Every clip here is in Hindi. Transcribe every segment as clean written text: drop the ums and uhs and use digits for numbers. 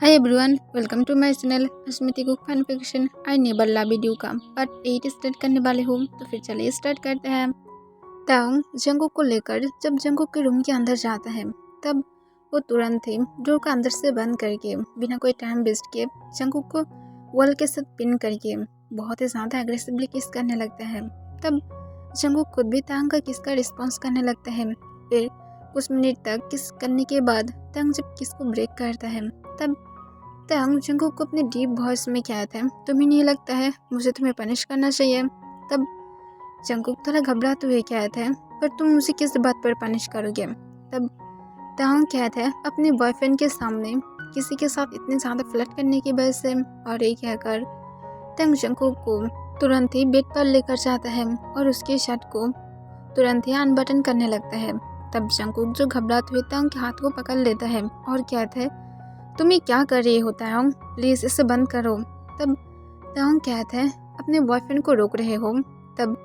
Hi everyone, welcome to my channel Asmiti cook fun fiction. आई ने बल्ला वीडियो का पार्ट 8 स्टार्ट करने वाले हूँ, तो फिर चलिए स्टार्ट करते हैं। तांग जंगकुक को लेकर जब जंगकुक के रूम के अंदर जाता है तब वो तुरंत ही डोर का अंदर से बंद करके बिना कोई टाइम वेस्ट किए जंगकुक को वॉल के साथ पिन करके बहुत ही ज़्यादा एग्रेसिवली किस करने लगता है। तब जंगकुक खुद भी तांग का किस का रिस्पॉन्स करने लगता है। फिर कुछ मिनट तक किस करने के बाद तांग जब किस को ब्रेक करता है तब तांग जंगकुक को अपने डीप वॉइस में कहता है, तुम्हें नहीं लगता है मुझे तुम्हें पनिश करना चाहिए। तब जंगकुक थोड़ा घबराते हुए कहता है, पर तुम मुझे किस बात पर पनिश करोगे। तब तांग कहता है, अपने बॉयफ्रेंड के सामने किसी के साथ इतने ज़्यादा फ्लर्ट करने की वजह से। और ये कहकर तांग जंगकुक को तुरंत ही बेड पर लेकर जाता है और उसके शर्ट को तुरंत ही अनबटन करने लगता है। तब जंगकुक जो घबराते हुए तांग के हाथ को पकड़ लेता है और कहता है, तुम ये क्या कर रही हो तांग, प्लीज़ इसे बंद करो। तब तांग कहता है, अपने बॉयफ्रेंड को रोक रहे हो। तब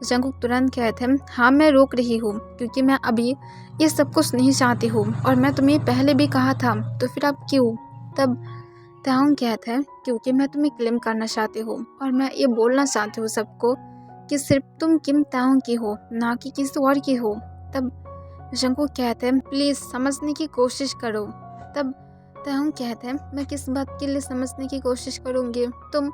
जंगकुक तुरंत कहते हैं, हाँ मैं रोक रही हूँ क्योंकि मैं अभी ये सब कुछ नहीं चाहती हूँ और मैं तुम्हें पहले भी कहा था, तो फिर अब क्यों। तब तांग कहता है, क्योंकि मैं तुम्हें क्लेम करना चाहती हूँ और मैं ये बोलना चाहती हूँ सबको कि सिर्फ तुम किम तांग की हो, ना कि किसी और की हो। तब जंगकुक कहते हैं, प्लीज़ समझने की कोशिश करो। तब तांग कहते हैं, मैं किस बात के लिए समझने की कोशिश करूँगी। तुम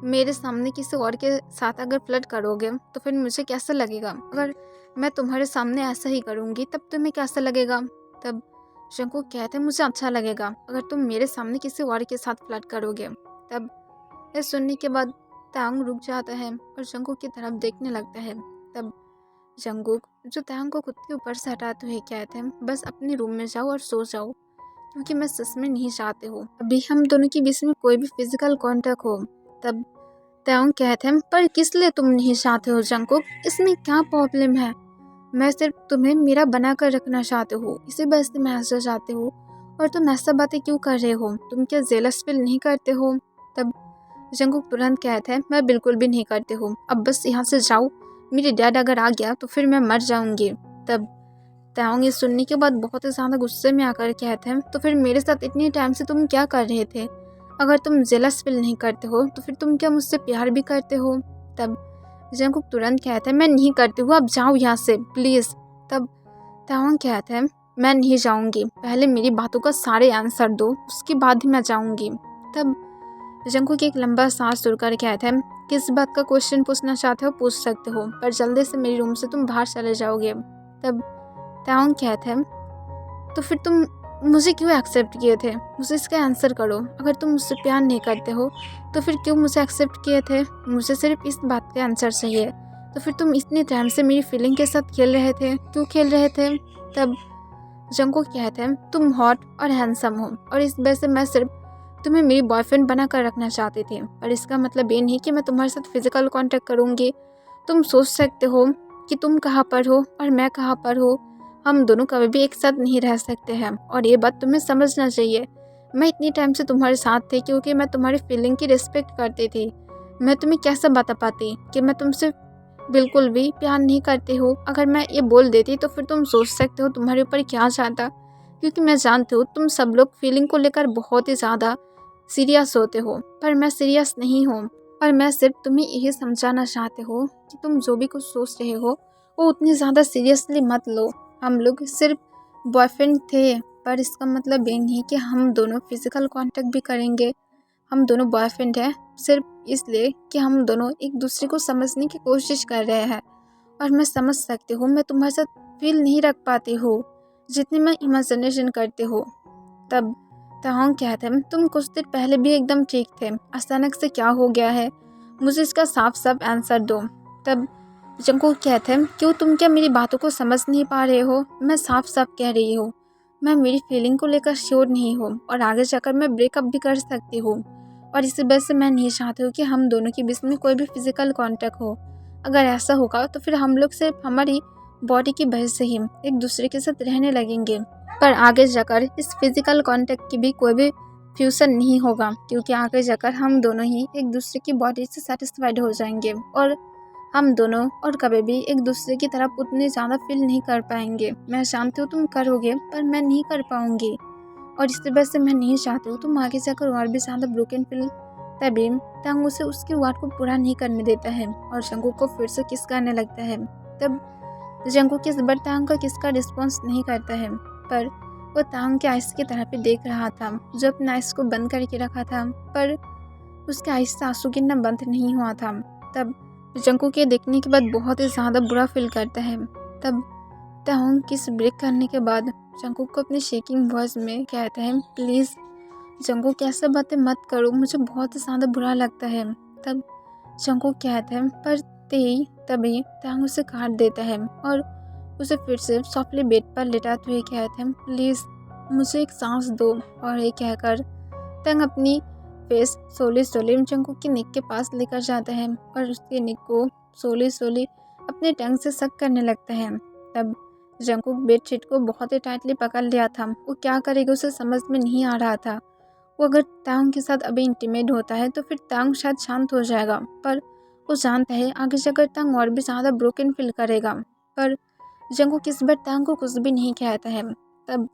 मेरे सामने किसी और के साथ अगर फ्लर्ट करोगे तो फिर मुझे कैसा लगेगा। अगर मैं तुम्हारे सामने ऐसा ही करूँगी तब तुम्हें कैसा लगेगा। तब जंगकुक कहते हैं, मुझे अच्छा लगेगा अगर तुम मेरे सामने किसी और के साथ फ्लर्ट करोगे। तब यह सुनने के बाद तांग रुक जाता है और जंगकुक की तरफ देखने लगता है। तब जंगकुक जो तांग को खुद के ऊपर से हटाते हुए कहते हैं, बस अपने रूम में जाओ और सो जाओ क्योंकि मैं सच में नहीं चाहती हूँ अभी हम दोनों के बीच में कोई भी फिजिकल कांटेक्ट हो। तब तांग कहते हैं, पर किस लिए तुम नहीं चाहते हो जंगकुक, इसमें क्या प्रॉब्लम है। मैं सिर्फ तुम्हें मेरा बना कर रखना चाहती हूँ, इसी वजह से मैं ऐसा चाहती हूँ। और तुम ऐसा बातें क्यों कर रहे हो, तुम क्या जेलस फील नहीं करते हो। तब जंगकुक तुरंत कहते हैं, मैं बिल्कुल भी नहीं करती हूँ, अब बस यहाँ से जाओ, मेरी डैड अगर आ गया तो फिर मैं मर जाऊंगी। तब तांग ये सुनने के बाद बहुत ही ज़्यादा गुस्से में आकर कहते हैं, तो फिर मेरे साथ इतने टाइम से तुम क्या कर रहे थे। अगर तुम जेलस फील नहीं करते हो तो फिर तुम क्या मुझसे प्यार भी करते हो। तब जंगकुक तुरंत कहते हैं, मैं नहीं करती हूँ, अब जाओ यहाँ से प्लीज़। तब तांग कहते हैं, मैं नहीं जाऊँगी, पहले मेरी बातों का सारे आंसर दो, उसके बाद ही मैं जाऊँगी। तब जंगकुक एक लंबा सांस छोड़कर कहते हैं, किस बात का क्वेश्चन पूछना चाहते हो पूछ सकते हो, पर जल्दी से मेरे रूम से तुम बाहर चले जाओगे। तब तांग कहते हैं, तो फिर तुम मुझे क्यों एक्सेप्ट किए थे, मुझे इसका आंसर करो। अगर तुम मुझसे प्यार नहीं करते हो तो फिर क्यों मुझे एक्सेप्ट किए थे, मुझे सिर्फ इस बात का आंसर चाहिए। तो फिर तुम इतने टाइम से मेरी फीलिंग के साथ खेल रहे थे, क्यों खेल रहे थे। तब जंगकुक कहते हैं, तुम हॉट और हैंडसम हो और इस वजह से मैं सिर्फ तुम्हें मेरी बॉयफ्रेंड बना कर रखना चाहती थी, पर इसका मतलब ये नहीं कि मैं तुम्हारे साथ फिजिकल कांटेक्ट करूँगी। तुम सोच सकते हो कि तुम कहाँ पर हो और मैं कहाँ पर हूँ, हम दोनों कभी भी एक साथ नहीं रह सकते हैं और ये बात तुम्हें समझना चाहिए। मैं इतनी टाइम से तुम्हारे साथ थी क्योंकि मैं तुम्हारी फीलिंग की रिस्पेक्ट करती थी। मैं तुम्हें कैसे बता पाती कि मैं तुमसे बिल्कुल भी प्यार नहीं करती हूँ। अगर मैं ये बोल देती तो फिर तुम सोच सकते हो तुम्हारे ऊपर क्या जाता, क्योंकि मैं जानती हूँ तुम सब लोग फीलिंग को लेकर बहुत ही ज़्यादा सीरियस होते हो, पर मैं सीरियस नहीं हूँ। और मैं सिर्फ तुम्हें यही समझाना चाहती हूँ कि तुम जो भी कुछ सोच रहे हो वो उतनी ज़्यादा सीरियसली मत लो। हम लोग सिर्फ बॉयफ्रेंड थे, पर इसका मतलब ये नहीं कि हम दोनों फिजिकल कांटेक्ट भी करेंगे। हम दोनों बॉयफ्रेंड हैं सिर्फ इसलिए कि हम दोनों एक दूसरे को समझने की कोशिश कर रहे हैं। और मैं समझ सकती हूँ, मैं तुम्हारे साथ फील नहीं रख पाती हूँ जितनी मैं इमेजिनेशन करती हूँ। तब तांग कहते हैं, तुम कुछ देर पहले भी एकदम ठीक थे, अचानक से क्या हो गया है, मुझे इसका साफ साफ आंसर दो। तब जंगकुक कहते हैं, क्यों तुम क्या मेरी बातों को समझ नहीं पा रहे हो, मैं साफ साफ कह रही हूँ, मैं मेरी फीलिंग को लेकर श्योर नहीं हूँ और आगे जाकर मैं ब्रेकअप भी कर सकती हूँ। और इसी वजह से मैं नहीं चाहती हूँ कि हम दोनों के बीच में कोई भी फिजिकल कांटेक्ट हो। अगर ऐसा होगा तो फिर हम लोग सिर्फ हमारी बॉडी की वजह से ही एक दूसरे के साथ रहने लगेंगे, पर आगे जाकर इस फिजिकल कांटेक्ट की भी कोई भी फ्यूचर नहीं होगा, क्योंकि आगे जाकर हम दोनों ही एक दूसरे की बॉडी से सेटिस्फाइड हो जाएंगे और हम दोनों और कभी भी एक दूसरे की तरफ उतने ज़्यादा फील नहीं कर पाएंगे। मैं जानती हूँ तुम करोगे, पर मैं नहीं कर पाऊँगी और इस वजह से मैं नहीं चाहती हूँ तुम आगे जाकर और भी ज़्यादा ब्रोकन फील। तभी तांग उसे उसकी वाट को पूरा नहीं करने देता है और जंगकुक को फिर से किस करने लगता है। तब जंगकुक किस बार तांग का किसका रिस्पॉन्स नहीं करता है, पर वो तांग के आइस की तरफ ही देख रहा था जो अपने आइस को बंद करके रखा था, पर उसके आइस से आंसू गिरना बंद नहीं हुआ था। तब जंगकुक के देखने के बाद बहुत ही ज़्यादा बुरा फील करता है। तब तांग किस ब्रेक करने के बाद जंगकुक को अपनी शेकिंग वॉइस में कहता है, प्लीज़ जंगकुक ऐसे बातें मत करो, मुझे बहुत ही ज़्यादा बुरा लगता है। तब जंगकुक कहता है, पर तभी तांग उसे काट देता है और उसे फिर से सॉफ्टली बेड पर लेटाते हुए कहते हैं, प्लीज़ मुझे एक सांस दो। और ये कहकर तांग अपनी फेस सोली जंगकुक की नेक के पास लेकर जाता है और उसके नेक को सोली अपने टंग से सक करने लगता है। तब जंगकुक बेडशीट को बहुत ही टाइटली पकड़ लिया था, वो क्या करेगा उसे समझ में नहीं आ रहा था। वो अगर तांग के साथ अभी इंटीमेट होता है तो फिर तांग शायद शांत हो जाएगा, पर वो जानता है आगे जाकर तांग और भी ज़्यादा ब्रोकन फील करेगा। पर जंगकुक इस बार तांग को कुछ भी नहीं कहता है। तब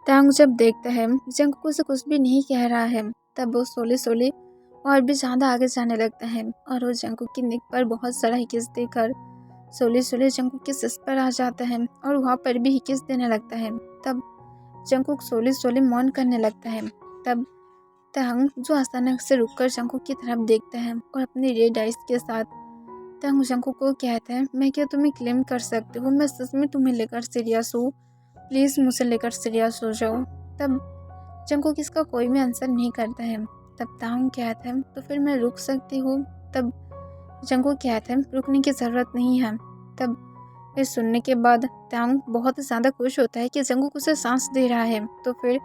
तांग जब देखता है जंगकुक उसे कुछ भी नहीं कह रहा है, तब वो सोली और भी ज़्यादा आगे जाने लगता है और वो जंगकुक की नेक पर बहुत सारा हिकिस देकर सोली जंगकुक के सिर पर आ जाता है और वहाँ पर भी हिकिस देने लगता है। तब जंगकुक सोली मौन करने लगता है। तब तांग जो अचानक से रुककर जंगकुक की तरफ देखता है और अपने रेड आइज के साथ तांग जंगकुक को कहता है, मैं क्या तुम्हें क्लेम कर सकती हूँ, मैं सच में तुम्हें लेकर सीरियस हूँ, प्लीज़ मुझे लेकर सीरियस हो जाओ। तब जंगकुक इसका कोई भी आंसर नहीं करता है। तब तांग कहता है, तो फिर मैं रुक सकती हूँ। तब जंगकुक कहता है, रुकने की ज़रूरत नहीं है। तब ये सुनने के बाद तांग बहुत ज़्यादा खुश होता है कि जंगकुक उसे सांस दे रहा है, तो फिर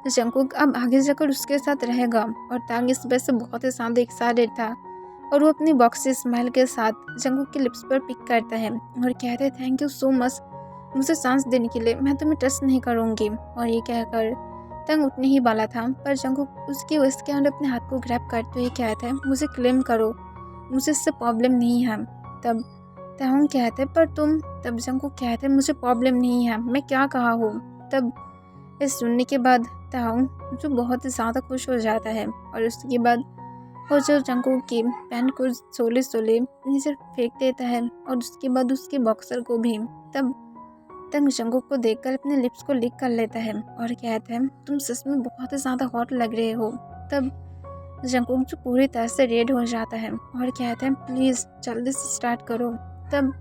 जंगकुक अब आगे जाकर उसके साथ रहेगा। और तांग इस वजह से बहुत ही ज़्यादा एक्साइटेड था और वो अपनी बॉक्सी स्माइल के साथ जंगकुक के लिप्स पर पिक करता है और कहते हैं, थैंक यू सो मच मुझे सांस देने के लिए, मैं तुम्हें टच नहीं करूँगी। और ये कहकर तांग उठने ही वाला था, पर जंगकुक उसकी वेस्ट के अंदर अपने हाथ को ग्रैब करते हुए कहता है, मुझे क्लेम करो, मुझे इससे प्रॉब्लम नहीं है। तब तांग कहते हैं, पर तुम। तब जंगकुक कहते हैं, मुझे प्रॉब्लम नहीं है, मैं क्या कहा हूँ। तब इस सुनने के बाद तांग जो बहुत ज़्यादा खुश हो जाता है और उसके बाद वो जो जंगकुक की पैंट को सोले नीचे फेंक देता है और उसके बाद उसके बॉक्सर को भी। तब तांग जंगकुक को देखकर अपने लिप्स को लिक कर लेता है और कहता है, तुम सच में बहुत ज़्यादा हॉट लग रहे हो। तब जंगकुक जो पूरी तरह से रेड हो जाता है और कहता है, प्लीज़ जल्दी से स्टार्ट करो। तब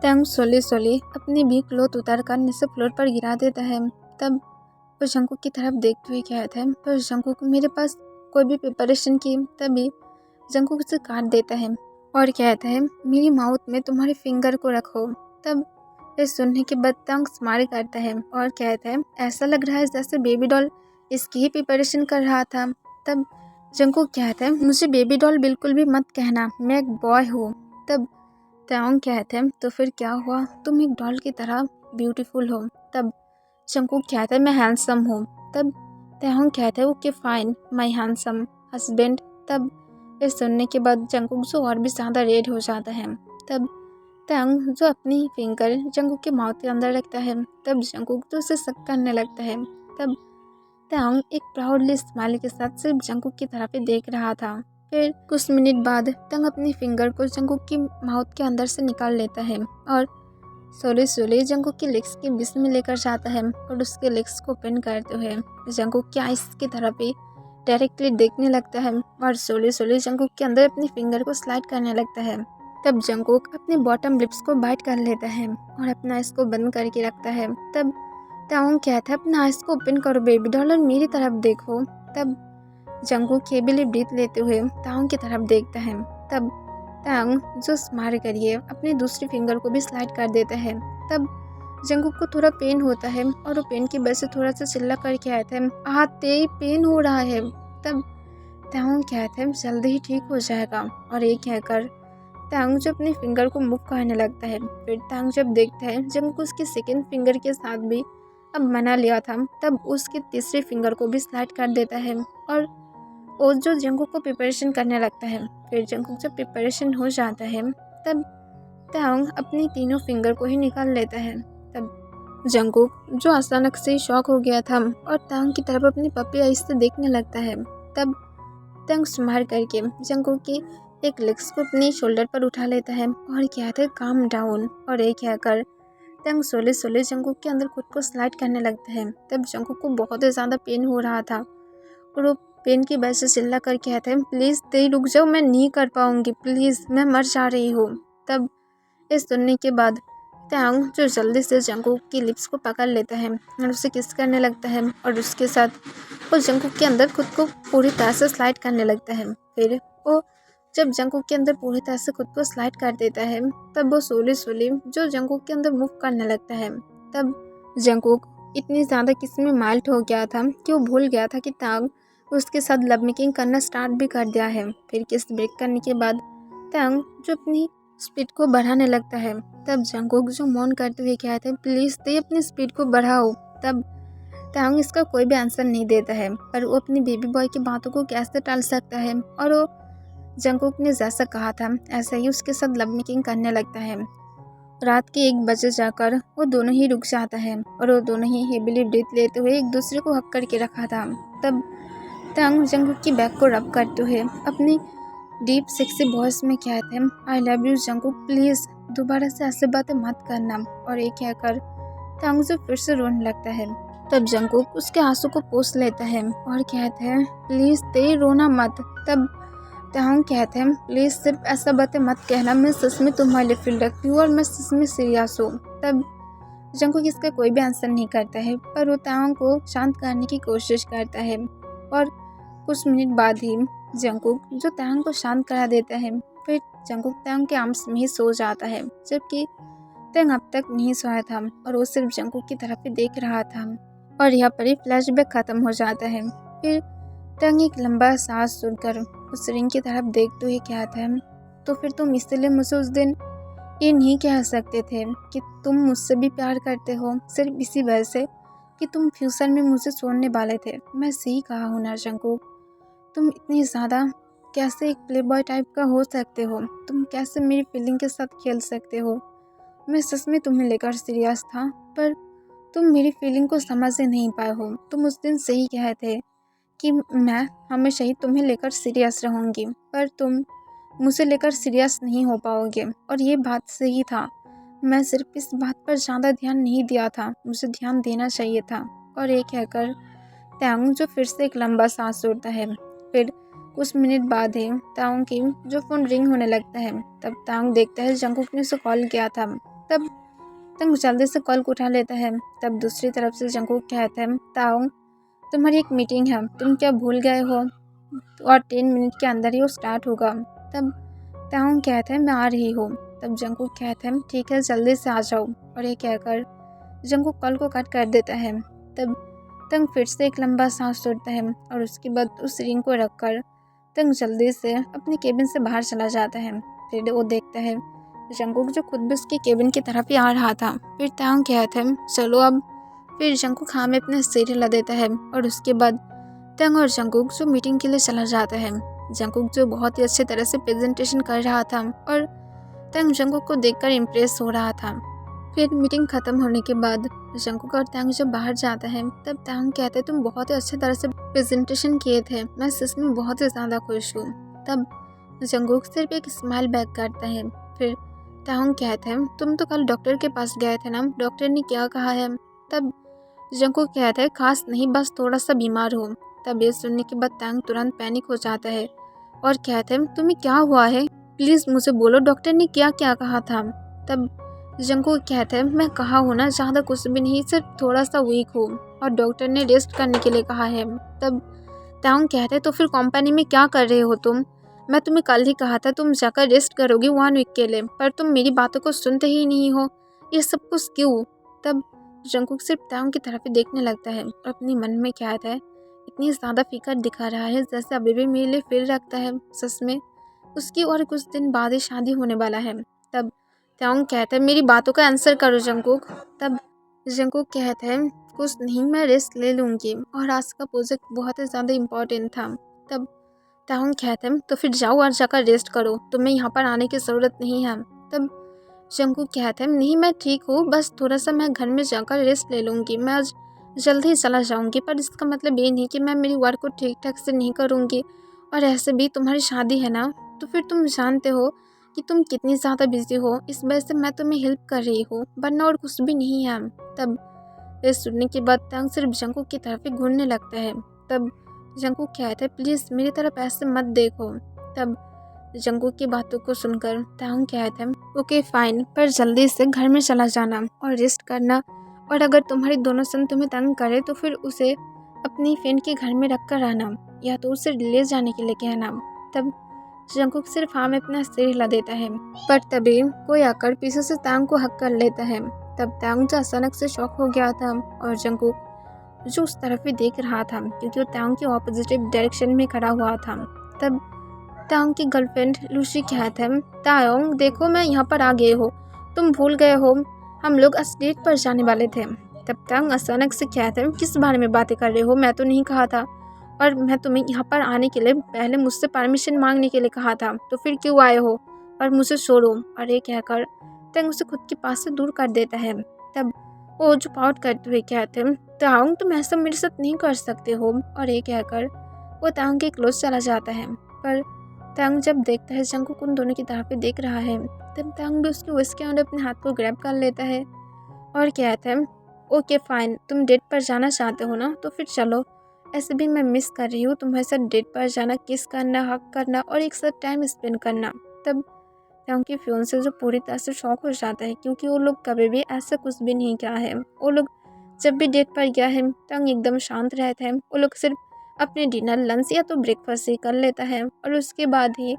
तांग सोले अपनी भी क्लोथ उतार कर नीचे फ्लोर पर गिरा देता है। तब वो जंगकुक की तरफ देखते हुए कहता है, पर जंगकुक मेरे पास कोई भी प्रिपरेशन की। तभी जंगकुक उसे काट देता है और कहता है, मेरी माउथ में तुम्हारे फिंगर को रखो। तब ये सुनने के बाद तांग स्माइल करता है और कहता है, ऐसा लग रहा है जैसे बेबी डॉल इसकी ही प्रिपरेशन कर रहा था। तब जंगकुक कहता है, मुझे बेबी डॉल बिल्कुल भी मत कहना, मैं एक बॉय हूँ। तब तांग कहते हैं, तो फिर क्या हुआ, तुम एक डॉल की तरह ब्यूटीफुल हो। तब जंगकुक कहता है, मैं हैंडसम हूँ। तब तांग कहता है, okay fine, my handsome husband. तब ये सुनने के बाद जंगकुक जो और भी ज़्यादा रेड हो जाता है। तब तांग जो अपनी फिंगर जंगकुक के माउथ के अंदर रखता है। तब जंगकुक तो उसे सक करने लगता है। तब तांग एक प्राउडली स्माइल के साथ सिर्फ जंगकुक की तरफ ही देख रहा था। फिर कुछ मिनट बाद तांग अपनी फिंगर को जंगकुक की माउथ के अंदर से निकाल लेता है और सोले जंगकुक की लेग्स के बीच में लेकर जाता है और उसके लेग्स को ओपन करते हुए जंगकुक की आइस की तरफ ही डायरेक्टली देखने लगता है और सोले जंगकुक के अंदर अपनी फिंगर को स्लाइड करने लगता है। तब जंगकुक अपने बॉटम लिप्स को बाइट कर लेता है और अपना आइस को बंद करके रखता है। तब तांग कहता है, अपना आइस को ओपन करो बेबी डॉल और मेरी तरफ देखो। तब जंगकुक हेवीली ब्रीथ लेते हुए तांग की तरफ देखता है। तब तांग जो स्माइल करिए अपनी दूसरी फिंगर को भी स्लाइड कर देता है। तब जंगकुक को थोड़ा पेन होता है और वो पेन की वजह से थोड़ा सा चिल्ला करके आता है, तेज पेन हो रहा है। तब तांग कहते हैं, जल्दी ही ठीक हो जाएगा। और ये कहकर तांग जो अपनी फिंगर को मूव करने लगता है। फिर तांग जब देखता है जंगकुक उसकी सेकेंड फिंगर के साथ भी अब मना लिया था, तब उसकी तीसरी फिंगर को भी स्लाइड कर देता है और जो जंगकुक को प्रिपरेशन करने लगता है। फिर जंगकुक जब प्रिपरेशन हो जाता है तब तांग अपनी तीनों फिंगर को ही निकाल लेता है। तब जंगकुक जो अचानक से शॉक हो गया था और तांग की तरफ अपनी पपी आइज से देखने लगता है। तब तांग स्माइल करके जंगकुक की एक लेग्स को अपने शोल्डर पर उठा लेता है और कहता है काम डाउन। और एक कहकर तांग सोले सोले जंगकुक के अंदर खुद को स्लाइड करने लगता है। तब जंगकुक को बहुत ही ज़्यादा पेन हो रहा था और वो पेन की वजह से चिल्ला कर कहता है प्लीज़ तेरी रुक जाओ, मैं नहीं कर पाऊँगी, प्लीज़ मैं मर जा रही हूँ। तब इस सुनने के बाद तांग जो जल्दी से जंगकुक की लिप्स को पकड़ लेता है और उसे किस करने लगता है और उसके साथ वो जंगकुक के अंदर खुद को पूरी तरह से स्लाइड करने लगता है। फिर वो जब जंगकुक के अंदर पूरी तरह से खुद को स्लाइड कर देता है तब वो सोले सोले जो जंगकुक के अंदर मूव करने लगता है। तब जंगकुक इतनी ज़्यादा किस में माल्ट हो गया था कि वो भूल गया था कि तांग उसके साथ लव मेकिंग करना स्टार्ट भी कर दिया है। फिर किस ब्रेक करने के बाद तांग जो अपनी स्पीड को बढ़ाने लगता है। तब जंगकुक जो मौन करते हुए कहते हैं प्लीज़ ते अपनी स्पीड को बढ़ाओ। तब तांग इसका कोई भी आंसर नहीं देता है, पर वो अपनी बेबी बॉय की बातों को कैसे टाल सकता है। और वो जंगकुक ने जैसा कहा था ऐसा ही उसके साथ लव मेकिंग करने लगता है। रात के 1 बजे जाकर वो दोनों ही रुक जाता है और वो दोनों ही हेविली ब्रीथ लेते हुए एक दूसरे को हक करके रखा था। तब तांग जंगकुक की बैक को रब करते हुए अपनी डीप सेक्सी वॉइस में कहते हैं I love you Jungkook, please दोबारा से ऐसे बातें मत करना। और ये कहकर तांग जो फिर से रोने लगता है। तब जंगकुक उसके आंसू को पोंछ लेता है और कहते हैं प्लीज़ ते रोना मत। तब तांग कहते हैं प्लीज़ सिर्फ ऐसा बातें मत कहना, मैं सच में तुम्हारे लिए फील रखती हूँ और मैं सच में सीरियस हूँ। तब जंगकुक इसका कोई भी आंसर नहीं करता है, पर वो तांग को शांत करने की कोशिश करता है। और कुछ मिनट बाद ही जंगकुक जो तांग को शांत करा देता है। फिर जंगकुक तांग के आर्म्स में ही सो जाता है, जबकि तांग अब तक नहीं सोया था और वो सिर्फ जंगकुक की तरफ ही देख रहा था। और यहाँ पर ही फ्लैशबैक खत्म हो जाता है। फिर तांग एक लंबा सांस छोड़कर उस रिंग की तरफ देखते हुए कहता है तो फिर तुम इसलिए मुझे उस दिन ये नहीं कह सकते थे कि तुम मुझसे भी प्यार करते हो, सिर्फ इसी वजह से कि तुम फ्यूचर में मुझे छोड़ने वाले थे। मैं सही कहा हूँ ना जंगकुक, तुम इतनी ज़्यादा कैसे एक प्ले बॉय टाइप का हो सकते हो, तुम कैसे मेरी फीलिंग के साथ खेल सकते हो। मैं सच में तुम्हें लेकर सीरियस था, पर तुम मेरी फीलिंग को समझ ही नहीं पाए हो। तुम उस दिन सही कहे थे कि मैं हमेशा ही तुम्हें लेकर सीरियस रहूँगी, पर तुम मुझे लेकर सीरियस नहीं हो पाओगे। और ये बात सही था, मैं सिर्फ इस बात पर ज़्यादा ध्यान नहीं दिया था, मुझे ध्यान देना चाहिए था। और ये कहकर तांग जो फिर से एक लंबा सांस छोड़ता है। फिर कुछ मिनट बाद ही तांग की जो फ़ोन रिंग होने लगता है। तब तांग देखता है जंगकुक ने उसे कॉल किया था। तब तांग जल्दी से कॉल को उठा लेता है। तब दूसरी तरफ से जंगकुक कहता है तांग तुम्हारी एक मीटिंग है, तुम क्या भूल गए हो, और 10 मिनट के अंदर ही वो स्टार्ट होगा। तब तांग कहता है मैं आ रही हूँ। तब जंगकुक कहता है ठीक है जल्दी से आ जाओ। और ये कहकर जंगकुक कॉल को कट कर देता है। तब तांग फिर से एक लंबा सांस छोड़ता है और उसके बाद उस रिंग को रखकर तांग जल्दी से अपने केबिन से बाहर चला जाता है। फिर वो देखता है जंगकुक जो खुद भी उसके केबिन की तरफ ही आ रहा था। फिर तांग कहता है चलो अब। फिर जंगकुक हाँ में अपने सिर हिला देता है और उसके बाद तांग और जंगकुक जो मीटिंग के लिए चला जाता है। जंगकुक जो बहुत ही अच्छी तरह से प्रेजेंटेशन कर रहा था और तांग जंगकुक को देखकर इम्प्रेस हो रहा था। फिर मीटिंग खत्म होने के बाद जंगकुक और तांग जब बाहर जाता है तब तांग कहते तुम बहुत ही अच्छी तरह से प्रेजेंटेशन किए थे, मैं सच में बहुत ही ज़्यादा खुश हूँ। तब जंगकुक सिर्फ एक स्माइल बैक करता है। फिर तांग कहते हैं तुम तो कल डॉक्टर के पास गए थे ना, डॉक्टर ने क्या कहा है। तब जंगकुक कहता है खास नहीं, बस थोड़ा सा बीमार हूँ। तब ये सुनने के बाद तांग तुरंत पैनिक हो जाता है और कहते हैं तुम्हें क्या हुआ है, प्लीज़ मुझे बोलो डॉक्टर ने क्या क्या कहा था। तब जंगकुक कहता है मैं कहा हूँ ना ज़्यादा कुछ भी नहीं, सिर्फ थोड़ा सा वीक हूँ और डॉक्टर ने रेस्ट करने के लिए कहा है। तब तांग कहते हैं तो फिर कंपनी में क्या कर रहे हो तुम, मैं तुम्हें कल ही कहा था तुम जाकर रेस्ट करोगी 1 वीक के लिए, पर तुम मेरी बातों को सुनते ही नहीं हो, ये सब कुछ क्यों। तब जंगकुक सिर्फ तांग की तरफ ही देखने लगता है और अपने मन में कहता है इतनी ज़्यादा फिक्र दिखा रहा है जैसे अभी भी मेरे लिए फील रखता है, सच में उसकी और कुछ दिन बाद ही शादी होने वाला है। तब तांग कहता है मेरी बातों का आंसर करो जंगकुक। तब जंगकुक कहता है कुछ नहीं, मैं रेस्ट ले लूँगी और आज का प्रोजेक्ट बहुत ही ज़्यादा इम्पोर्टेंट था। तब तांग कहता है तो फिर जाओ और जाकर रेस्ट करो, तुम्हें यहाँ पर आने की ज़रूरत नहीं है। तब जंगकुक कहता है नहीं मैं ठीक हूँ, बस थोड़ा सा मैं घर में जाकर रेस्ट ले लूँगी, मैं आज जल्दी ही चला जाऊँगी, पर इसका मतलब ये नहीं कि मैं मेरी वर्क को ठीक ठाक से नहीं करूँगी। और ऐसे भी तुम्हारी शादी है ना, तो फिर तुम जानते हो कि तुम कितनी ज़्यादा बिजी हो, इस वजह से मैं तुम्हें हेल्प कर रही हूँ, वरना और कुछ भी नहीं है। तब ये सुनने के बाद तांग सिर्फ जंगकुक की तरफ ही घूरने लगता है। तब जंगकुक कहता है प्लीज़ मेरी तरफ ऐसे मत देखो। तब जंगकुक की बातों को सुनकर तांग कहता है ओके फाइन, पर जल्दी से घर में चला जाना और रेस्ट करना, और अगर तुम्हारी दोनों सन तुम्हें तंग करे तो फिर उसे अपनी फ्रेंड के घर में रख कर आना, या तो उसे ले जाने के लिए कहना। तब जंगकुक सिर्फ हाँ में अपना सिर हिला देता है, पर तभी कोई आकर पीछे से तांग को हक कर लेता है। तब तांग जो अचानक से शॉक हो गया था, और जंगकुक जो उस तरफ भी देख रहा था क्योंकि वो तांग के ऑपोजिट डायरेक्शन में खड़ा हुआ था। तब तांग की गर्लफ्रेंड लूसी कहता है तायोंग देखो मैं यहाँ पर आ गए हो, तुम भूल गए हो हम लोग आज डेट पर जाने वाले थे। तब तांग अचानक से कहता है किस बारे में बातें कर रहे हो, मैं तो नहीं कहा था, और मैं तुम्हें यहाँ पर आने के लिए पहले मुझसे परमिशन मांगने के लिए कहा था, तो फिर क्यों आए हो और मुझे छोड़ो। और ये कहकर तांग उसे खुद के पास से दूर कर देता है। तब वो जो पाउट करते हुए कहते हैं तांग तुम ऐसा मेरे साथ नहीं कर सकते हो, और ये कहकर वो तांग के क्लोज चला जाता है। पर तांग जब देखता है जंगकुक उन दोनों की तरफ देख रहा है, तब तांग भी उसके विश के अंदर अपने हाथ को ग्रैब कर लेता है और कहता है ओके फाइन, तुम डेट पर जाना चाहते हो ना, तो फिर चलो, ऐसे भी मैं मिस कर रही हूँ तुम्हारे साथ डेट पर जाना, किस करना, हक करना और एक साथ टाइम स्पेंड करना। तब तांग की फियोंसे जो पूरी तरह से शॉक हो जाता है क्योंकि वो लोग कभी भी ऐसा कुछ भी नहीं किया है। वो लोग जब भी डेट पर गया है तांग एकदम शांत रहता है, वो लोग सिर्फ अपने डिनर, लंच या तो ब्रेकफास्ट ही कर लेता है, और उसके बाद ही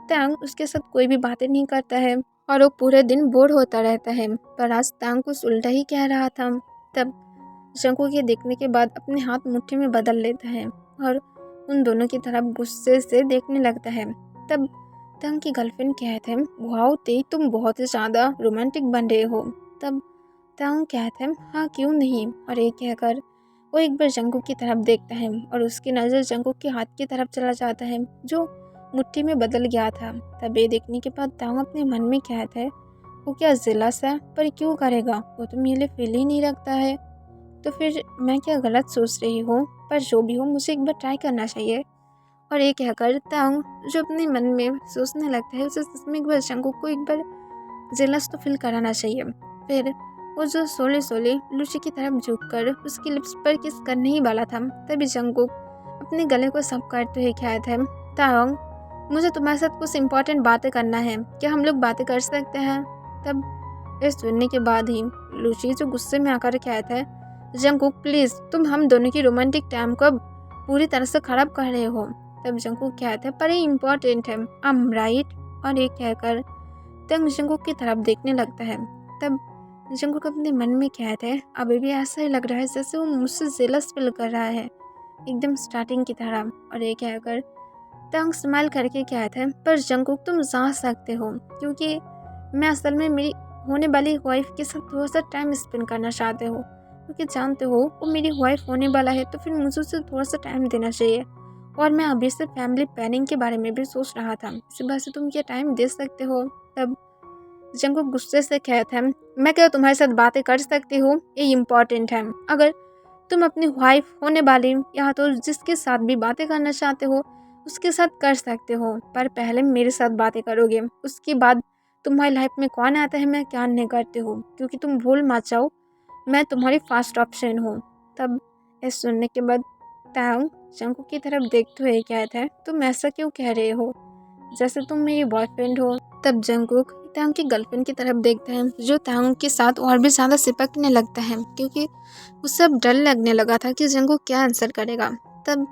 तांग उसके साथ कोई भी बातें नहीं करता है और वो पूरे दिन बोर होता रहता है। पर आज तांग कुछ उल्टा ही कह रहा था। तब जंगकुक ये देखने के बाद अपने हाथ मुट्ठी में बदल लेता है और उन दोनों की तरफ गुस्से से देखने लगता है। तब तांग की गर्लफ्रेंड कहते हैं वाओ ते तुम बहुत ही ज़्यादा रोमांटिक बन रहे हो। तब तांग कहते हैं हाँ क्यों नहीं, और ये कहकर वो एक बार जंगकुक की तरफ देखता है और उसकी नज़र जंगकुक के हाथ की तरफ चला जाता है जो मुट्ठी में बदल गया था। तब ये देखने के बाद तांग अपने मन में कहता है वो क्या जेलस है, पर क्यों करेगा, वो तो मेरे लिए फील ही नहीं रखता है, तो फिर मैं क्या गलत सोच रही हूँ, पर जो भी हो मुझे एक बार ट्राई करना चाहिए। और ये कहकर तांग जो अपने मन में सोचने लगता है उसे सच में एक बार जंगकुक को एक बार जेलस तो फील कराना चाहिए। फिर वो जो सोले सोले लूसी की तरफ झुककर उसकी लिप्स पर किस करने ही वाला था, तभी जंगकुक अपने गले को सब करते हुए कहता है तांग मुझे तुम्हारे साथ कुछ इम्पोर्टेंट बातें करना है, क्या हम लोग बातें कर सकते हैं। तब इस सुनने के बाद ही लूसी जो गुस्से में आकर कहता है जंगकुक प्लीज़ तुम हम दोनों की रोमांटिक टाइम को अब पूरी तरह से ख़राब कर रहे हो। तब जंगकुक कहता है पर ये इम्पोर्टेंट है, आई एम राइट, और ये कहकर तंग जंगकुक की तरफ देखने लगता है। तब जंगकुक अपने मन में कहता है अभी भी ऐसा ही लग रहा है जैसे वो मुझसे जेलस फील कर रहा है, एकदम स्टार्टिंग की तरह। और ये कहकर तंग स्माइल करके कहता है पर जंगकुक तुम जा सकते हो, क्योंकि मैं असल में मेरी होने वाली वाइफ के साथ थोड़ा सा टाइम स्पेंड करना चाहते हो, क्योंकि जानते हो वो मेरी वाइफ होने वाला है, तो फिर मुझे उसे थोड़ा सा टाइम देना चाहिए, और मैं अभी से फैमिली प्लानिंग के बारे में भी सोच रहा था, इसी वजह से तुम क्या टाइम दे सकते हो। तब जंगकुक गुस्से से कहता है मैं क्या तुम्हारे साथ बातें कर सकती हूँ, ये इम्पोर्टेंट है, अगर तुम अपनी वाइफ होने वाली या तो जिसके साथ भी बातें करना चाहते हो उसके साथ कर सकते हो, पर पहले मेरे साथ बातें करोगे, उसके बाद तुम्हारी लाइफ में कौन आता है मैं क्या नहीं करती हूँ, क्योंकि तुम भूल मत जाओ मैं तुम्हारी फर्स्ट ऑप्शन हूँ। तब ये सुनने के बाद तांग जंगकुक की तरफ देखते हुए कहता है तुम ऐसा क्यों कह रहे हो, जैसे तुम मेरी बॉयफ्रेंड हो। तब जंगकुक तांग की गर्लफ्रेंड की तरफ देखता है जो तांग के साथ और भी ज़्यादा सिपकने लगता है, क्योंकि उसे अब डर लगने लगा था कि जंगकुक क्या आंसर करेगा। तब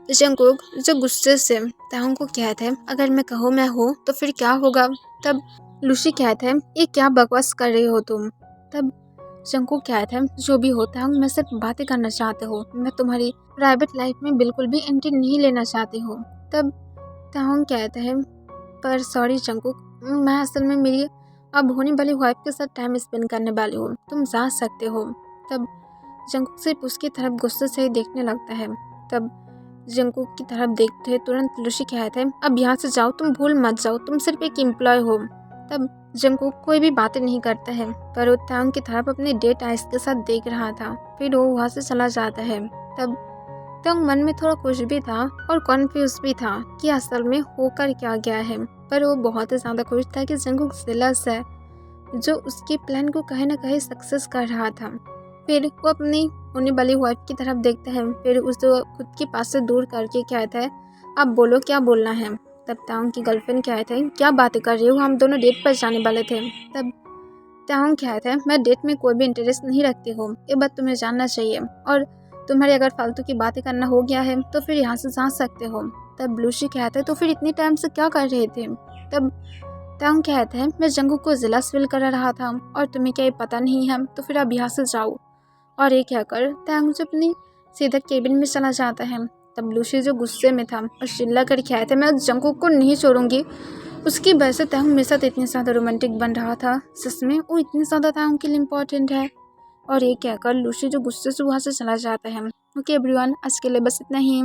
जंगकुक जो गुस्से से तांग को कहता है अगर मैं कहूँ मैं हूँ तो फिर क्या होगा। तब लूसी कहता है ये क्या बकवास कर रहे हो तुम। तब जंगकुक कहता है जो भी हो तांग मैं सिर्फ बातें करना चाहते हो, मैं तुम्हारी प्राइवेट लाइफ में बिल्कुल भी एंट्री नहीं लेना चाहती हूँ। तब तांग कहता है पर सॉरी जंगकुक, मैं असल में मेरी अब होने वाली वाइफ के साथ टाइम स्पेंड करने वाली हूँ, तुम जा सकते हो। तब जंगकुक सिर्फ उसकी तरफ गुस्से से ही देखने लगता है। तब जंगकुक की तरफ देखते हुए तुरंत लूसी कहता है अब यहाँ से जाओ, तुम भूल मत जाओ तुम सिर्फ एक एम्प्लॉय हो। तब जंगकुक कोई भी बातें नहीं करता है, पर वो तांग की तरफ अपने डेट आइस के साथ देख रहा था। फिर वो वहाँ से चला जाता है। तब तांग मन में थोड़ा खुश भी था और कॉन्फ्यूज भी था कि असल में होकर क्या गया है, पर वो बहुत ही ज़्यादा खुश था कि जंगकुक जेलस है, जो उसके प्लान को कहीं ना कहीं सक्सेस कर रहा था। फिर वो अपनी होने वाली वाइफ की तरफ देखता है, फिर उसे खुद के पास से दूर करके कहता है, अब बोलो क्या बोलना है। तब तांग की गर्लफ्रेंड कहता है, क्या बातें कर रही हो, हम दोनों डेट पर जाने वाले थे। तब तांग कहता है, मैं डेट में कोई भी इंटरेस्ट नहीं रखती हूँ, ये बात तुम्हें जानना चाहिए, और तुम्हारी अगर फालतू की बातें करना हो गया है तो फिर यहाँ से जा सकते हो। तब लूसी कहता है, तो फिर इतने टाइम से क्या कर रहे थे। तब तांग कहता है, मैं जंगकुक को जेलस फील कर रहा था और तुम्हें क्या ये पता नहीं है, तो फिर अब यहाँ से जाओ। और ये कहकर तांग जो अपनी सीधा केबिन में चला जाता है। तब लूसी जो गुस्से में था और चिल्ला कर कहता है, मैं जंगकुक को नहीं छोड़ूंगी। उसकी वजह से तांग मेरे साथ इतनी ज़्यादा रोमांटिक बन रहा था, सच में वो इतनी ज़्यादा तांग के लिए इम्पोर्टेंट है। और ये कहकर लूसी जो गुस्से से वहाँ से चला जाता है। ओके एवरीवन, आज के लिए बस इतना ही।